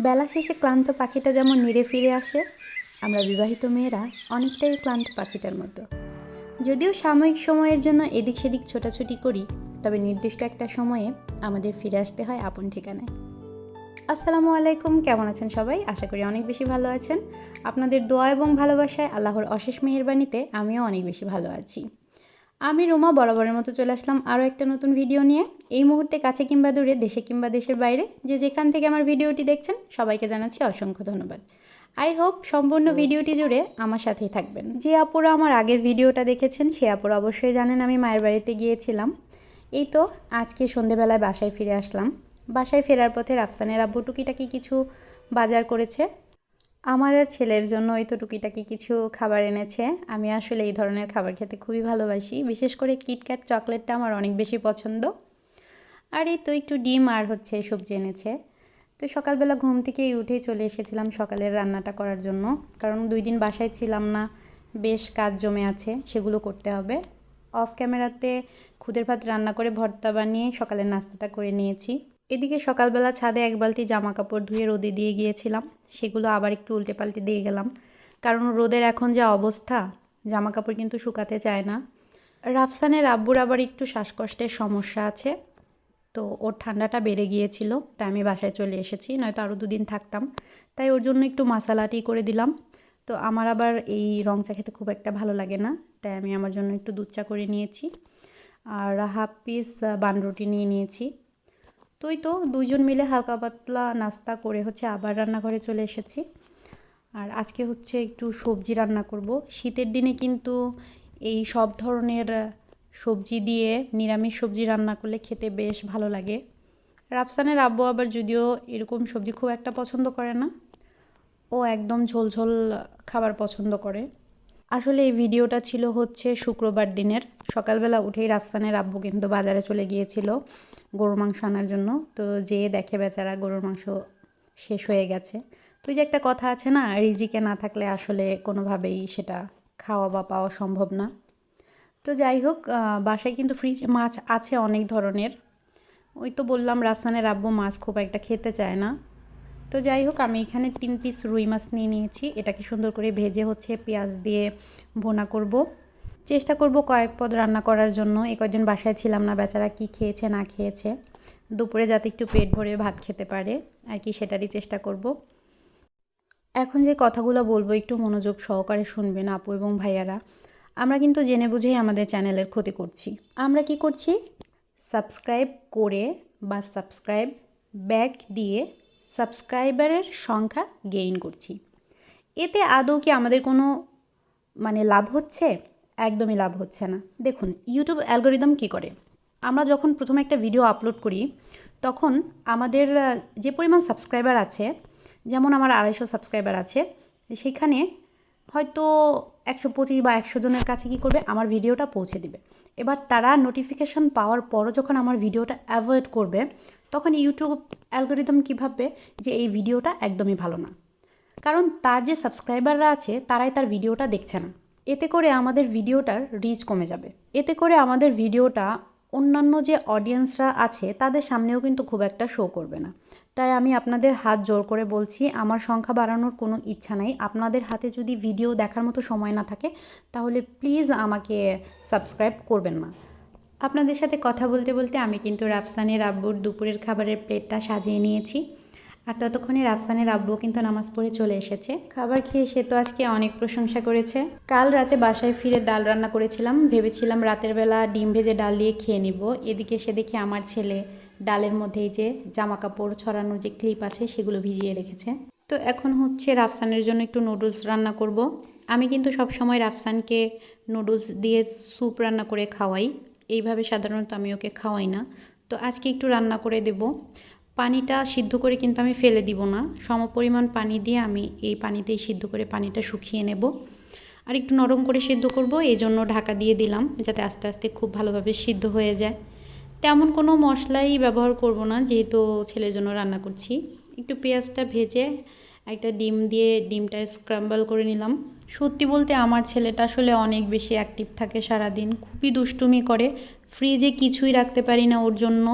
বেলা শেষে ক্লান্ত পাখিটা যেমন নিড়ে ফিরে আসে, আমরা বিবাহিত মেয়েরা অনেকটাই ক্লান্ত পাখিটার মতো। যদিও সাময়িক সময়ের জন্য এদিক সেদিক ছোটাছুটি করি, তবে নির্দিষ্ট একটা সময়ে আমাদের ফিরে আসতে হয় আপন ঠিকানায়। আসসালামু আলাইকুম, কেমন আছেন সবাই? আশা করি অনেক বেশি ভালো আছেন। আপনাদের দোয়া এবং ভালোবাসায় আল্লাহর অশেষ মেহেরবানিতে আমিও অনেক বেশি ভালো আছি। আমি রুমা বরাবরের মতো চলে আসলাম আরও একটা নতুন ভিডিও নিয়ে। এই মুহূর্তে কাছে কিংবা দূরে, দেশে কিংবা দেশের বাইরে যে যেখান থেকে আমার ভিডিওটি দেখছেন সবাইকে জানাচ্ছি অসংখ্য ধন্যবাদ। আই হোপ সম্পূর্ণ ভিডিওটি জুড়ে আমার সাথেই থাকবেন। যে আপুরা আমার আগের ভিডিওটা দেখেছেন সে আপুরা অবশ্যই জানেন আমি মায়ের বাড়িতে গিয়েছিলাম। এই তো আজকে সন্ধেবেলায় বাসায় ফিরে আসলাম। বাসায় ফেরার পথে রাফসানের আব্বু টুকিটাকি কিছু বাজার করেছে। আমার আর ছেলের জন্য এই তো টুকিটাকি কিছু খাবার এনেছে। আমি আসলে এই ধরনের খাবার খেতে খুবই ভালোবাসি, বিশেষ করে কিটক্যাট চকলেটটা আমার অনেক বেশি পছন্দ। আর এই তো একটু ডিম আর হচ্ছে সবজি এনেছে। তো সকালবেলা ঘুম থেকেই উঠেই চলে এসেছিলাম সকালের রান্নাটা করার জন্য, কারণ 2 দিন বাসায় ছিলাম না, বেশ কাজ জমে আছে, সেগুলো করতে হবে। অফ ক্যামেরাতে খুদের ভাত রান্না করে ভর্তা বানিয়ে সকালের নাস্তাটা করে নিয়েছি। এদিকে সকালবেলা ছাদে 1 বালতি জামা কাপড় ধুয়ে রোদে দিয়ে গিয়েছিলাম, সেগুলো আবার একটু উল্টে পাল্টে দিয়ে গেলাম, কারণ রোদের এখন যা অবস্থা জামা কাপড় কিন্তু শুকাতে চায় না। রাফসানের আব্বুর আবার একটু শ্বাসকষ্টের সমস্যা আছে, তো ওর ঠান্ডাটা বেড়ে গিয়েছিল, তাই আমি বাসায় চলে এসেছি, নয়তো আরও 2 দিন থাকতাম। তাই ওর জন্য একটু মশালা টি করে দিলাম। তো আমার আবার এই রং চা খেতে খুব একটা ভালো লাগে না, তাই আমি আমার জন্য একটু দুধ চা করে নিয়েছি আর হাফ পিস বানরুটি নিয়ে নিয়েছি। তো দুইজন মিলে হালকা পাতলা নাস্তা করে হচ্ছে আবার রান্নাঘরে চলে এসেছি। আর আজকে হচ্ছে একটু সবজি রান্না করব। শীতের দিনে কিন্তু এই সব ধরনের সবজি দিয়ে নিরামিষ সবজি রান্না করলে খেতে বেশ ভালো লাগে। রাফসানের আব্বু আবার যদিও এরকম সবজি খুব একটা পছন্দ করে না, ও একদম ঝোল ঝোল খাবার পছন্দ করে। আসলে এই ভিডিওটা ছিল হচ্ছে শুক্রবার দিনের। সকালবেলা উঠেই রাফসানের আব্বু কিন্তু বাজারে চলে গিয়েছিল গরুর মাংস আনার জন্য। তো যেয়ে দেখে বেচারা গরুর মাংস শেষ হয়ে গেছে। তুই যে একটা কথা আছে না, রিজিকে না থাকলে আসলে কোনোভাবেই সেটা খাওয়া বা পাওয়া সম্ভব না। তো যাই হোক, বাসায় কিন্তু ফ্রিজে মাছ আছে অনেক ধরনের। ওই তো বললাম রাফসানের আব্বু মাছ খুব একটা খেতে চায় না। তো যাই হোক, আমি এখানে 3 পিস রুই মাছ নিয়ে নিয়েছি। এটাকে সুন্দর করে ভেজে হচ্ছে পেঁয়াজ দিয়ে ভুনা করব। চেষ্টা করব কয়েক পদ রান্না করার জন্য। এই কয়েকদিন বাসায় ছিলাম না, বেচারা কি খেয়েছে না খেয়েছে, দুপুরে যাতে একটু পেট ভরে ভাত খেতে পারে আর কি, সেটারই চেষ্টা করব। এখন যে কথাগুলো বলবো একটু মনোযোগ সহকারে শুনবেন আপু এবং ভাইয়ারা। আমরা কিন্তু জেনে বুঝেই আমাদের চ্যানেলের ক্ষতি করছি। আমরা কি করছি? সাবস্ক্রাইব করে বা সাবস্ক্রাইব ব্যাক দিয়ে সাবস্ক্রাইবারের সংখ্যা গেইন করছি। এতে আদৌ কি আমাদের কোনো লাভ হচ্ছে? একদমই লাভ হচ্ছে না। দেখুন ইউটিউব অ্যালগরিদম কী করে, আমরা যখন প্রথমে একটা ভিডিও আপলোড করি তখন আমাদের যে পরিমাণ সাবস্ক্রাইবার আছে, যেমন আমার 250 সাবস্ক্রাইবার আছে, সেখানে হয়তো 125 বা 100 জনের কাছে কী করবে, আমার ভিডিওটা পৌঁছে দিবে। এবার তারা নোটিফিকেশন পাওয়ার পরও যখন আমার ভিডিওটা অ্যাভয়েড করবে, তখন ইউটিউব অ্যালগরিদম কী ভাববে যে এই ভিডিওটা একদমই ভালো না, কারণ তার যে সাবস্ক্রাইবাররা আছে তারাই তার ভিডিওটা দেখছে না। এতে করে আমাদের ভিডিওটার রিচ কমে যাবে। এতে করে আমাদের ভিডিওটা অন্যান্য যে অডিয়েন্সরা আছে তাদের সামনেও কিন্তু খুব একটা শো করবে না। তাই আমি আপনাদের হাত জোর করে বলছি, আমার সংখ্যা বাড়ানোর কোনো ইচ্ছা নাই। আপনাদের হাতে যদি ভিডিও দেখার মতো সময় না থাকে তাহলে প্লিজ আমাকে সাবস্ক্রাইব করবেন না। আপনাদের সাথে কথা বলতে বলতে আমি কিন্তু রাফসানের আব্বুর দুপুরের খাবারের প্লেটটা সাজিয়ে নিয়েছি। আর ততক্ষণে রাফসানের আব্বু কিন্তু নামাজ পড়ে চলে এসেছে। খাবার খেয়ে সে তো আজকে অনেক প্রশংসা করেছে। কাল রাতে বাসায় ফিরে ডাল রান্না করেছিলাম, ভেবেছিলাম রাতের বেলা ডিম ভেজে ডাল দিয়ে খেয়ে নিব। এদিকে সে দেখে আমার ছেলে ডালের মধ্যে এই যে জামা কাপড় ছড়ানোর যে ক্লিপ আছে সেগুলো ভিজিয়ে রেখেছে। তো এখন হচ্ছে রাফসানের জন্য একটু নুডলস রান্না করব। আমি কিন্তু সবসময় রাফসানকে নুডলস দিয়ে স্যুপ রান্না করে খাওয়াই, এইভাবে সাধারণত আমি ওকে খাওয়াই না। তো আজকে একটু রান্না করে দেব। পানিটা সিদ্ধ করে কিন্তু আমি ফেলে দিব না, সমপরিমাণ পানি দিয়ে আমি এই পানিতেই সিদ্ধ করে পানিটা শুকিয়ে নেব। আর একটু নরম করে সিদ্ধ করব, এই জন্য ঢাকা দিয়ে দিলাম যাতে আস্তে আস্তে খুব ভালোভাবে সিদ্ধ হয়ে যায়। তেমন কোনো মশলাই ব্যবহার করব না, যেহেতু ছেলের জন্য রান্না করছি। একটু পেঁয়াজটা ভেজে একটা ডিম দিয়ে ডিমটা স্ক্র্যাম্বল করে নিলাম। সত্যি বলতে আমার ছেলেটা আসলে অনেক বেশি অ্যাক্টিভ থাকে সারাদিন, খুবই দুষ্টুমি করে, ফ্রিজে কিছুই রাখতে পারি না ওর জন্য।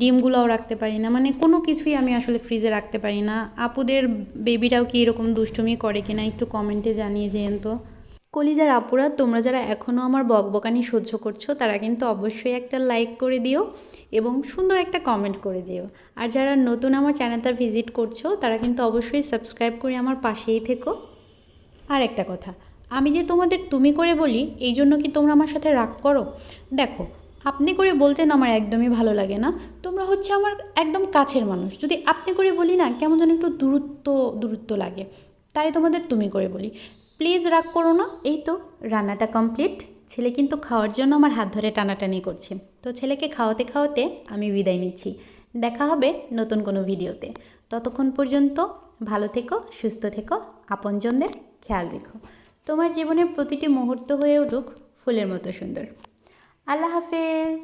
ডিমগুলোও রাখতে পারি না, মানে কোনো কিছুই আমি আসলে ফ্রিজে রাখতে পারি না। আপুদের বেবিটাও কি এরকম দুষ্টুমি করে কিনা একটু কমেন্টে জানিয়ে যেন তো। কলিজার আপুরা, তোমরা যারা এখনও আমার বকবকানি সহ্য করছো তারা কিন্তু অবশ্যই একটা লাইক করে দিও এবং সুন্দর একটা কমেন্ট করে যেও। আর যারা নতুন আমার চ্যানেলটা ভিজিট করছো তারা কিন্তু অবশ্যই সাবস্ক্রাইব করে আমার পাশেই থেকো। আর একটা কথা, আমি যে তোমাদের তুমি করে বলি এই জন্য কি তোমরা আমার সাথে রাগ করো? দেখো, আপনি করে বলতে না আমার একদমই ভালো লাগে না। তোমরা হচ্ছে আমার একদম কাছের মানুষ, যদি আপনি করে বলি না কেমন যেন একটু দূরত্ব দূরত্ব লাগে, তাই তোমাদের তুমি করে বলি। প্লিজ রাগ করো না। এই তো রান্নাটা কমপ্লিট। ছেলে কিন্তু খাওয়ার জন্য আমার হাত ধরে টানাটানি করছে, তো ছেলেকে খাওয়াতে খাওয়াতে আমি বিদায় নিচ্ছি। দেখা হবে নতুন কোনো ভিডিওতে। ততক্ষণ পর্যন্ত ভালো থেকো, সুস্থ থেকো, আপনজনদের খেয়াল রেখো। তোমার জীবনের প্রতিটি মুহূর্ত হয়ে উঠুক ফুলের মতো সুন্দর। আল্লাহ হাফেজ।